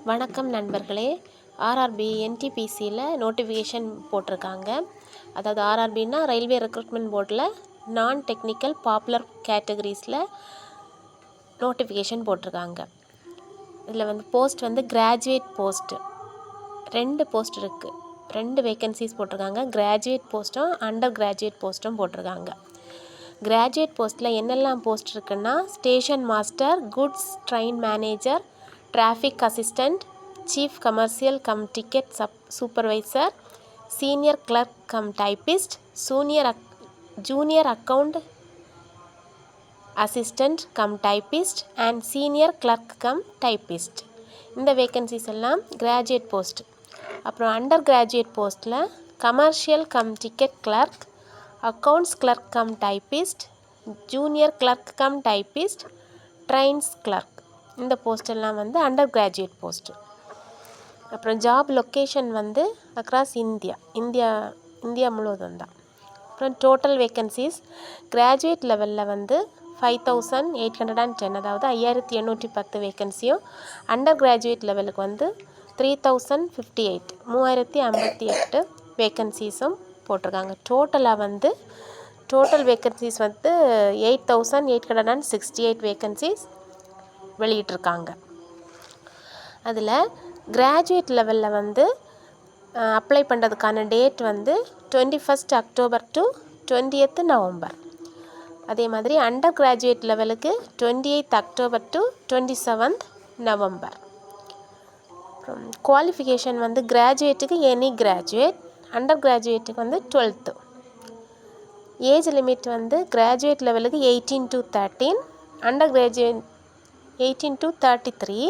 வணக்கம் நண்பர்களே. RRB என்டிபிசியில் notification போட்டிருக்காங்க. அதாவது ஆர்ஆர்பின்னா ரயில்வே ரெக்ரூட்மெண்ட் போர்டில் நான் டெக்னிக்கல் பாப்புலர் கேட்டகரிஸில் நோட்டிஃபிகேஷன் போட்டிருக்காங்க. இதில் போஸ்ட் கிராஜுவேட் போஸ்ட்டு 2 போஸ்ட் இருக்குது. 2 வேக்கன்சிஸ் போட்டிருக்காங்க. கிராஜுவேட் போஸ்ட்டும் அண்டர் கிராஜுவேட் போஸ்ட்டும் போட்டிருக்காங்க. கிராஜுவேட் போஸ்ட்டில் என்னெல்லாம் போஸ்ட் இருக்குன்னா station master, goods train manager, traffic assistant, chief commercial cum ticket supervisor, senior clerk cum typist, junior account assistant cum typist and senior clerk cum typist. இந்த vacancies எல்லாம் graduate post. அப்புறம் undergraduate போஸ்ட்டில் commercial cum ticket clerk, accounts clerk cum typist, junior clerk cum typist, trains clerk. இந்த போஸ்டெல்லாம் undergraduate post. அப்புறம் job location across India முழுவதும் தான். அப்புறம் டோட்டல் வேக்கன்சிஸ் கிராஜுவேட் லெவலில் 5810, அதாவது 5810 வேக்கன்சியும், அண்டர் கிராஜுவேட் லெவலுக்கு 3058 3058 வேக்கன்சிஸும் போட்டிருக்காங்க. டோட்டல் வேக்கன்சிஸ் 8868 வேக்கன்சிஸ் வெளியிட்டிருக்காங்க. அதில் கிராஜுவேட் லெவலில் அப்ளை பண்ணுறதுக்கான டேட் 21 அக்டோபர் டு 20 நவம்பர். அதே மாதிரி அண்டர் கிராஜுவேட் லெவலுக்கு 28 அக்டோபர் டு 27 நவம்பர். அப்புறம் குவாலிஃபிகேஷன் கிராஜுவேட்டுக்கு எனி கிராஜுவேட், அண்டர் கிராஜுவேட்டுக்கு 12th. ஏஜ் லிமிட் கிராஜுவேட் லெவலுக்கு 18 to 13, under graduate 18 to 33,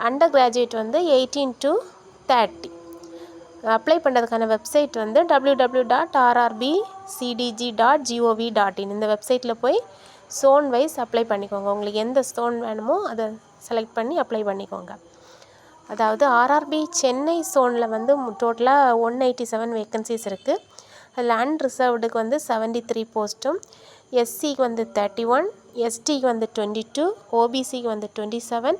under graduate 18 to 30. Apply பண்ணுறதுக்கான வெப்சைட் www.rrbcdg.gov.in. இந்த வெப்சைட்டில் போய் சோன் வைஸ் அப்ளை பண்ணிக்கோங்க. உங்களுக்கு எந்த சோன் வேணுமோ அதை செலக்ட் பண்ணி அப்ளை பண்ணிக்கோங்க. அதாவது ஆர்ஆர்பி சென்னை சோனில் டோட்டலாக 187 வேக்கன்சிஸ் இருக்குது. அதில் அன்ரிசர்வ்டுக்கு 73 போஸ்ட்டும், எஸ்சிக்கு 31, எஸ்டிக்கு 22, ஓபிசிக்கு 27,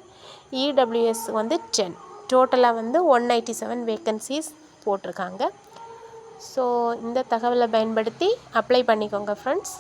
இடபிள்யூஎஸ்க்கு 10. டோட்டலாக 187 வேக்கன்சிஸ் போட்டிருக்காங்க. ஸோ இந்த தகவலை பயன்படுத்தி அப்ளை பண்ணிக்கோங்க ஃப்ரெண்ட்ஸ்.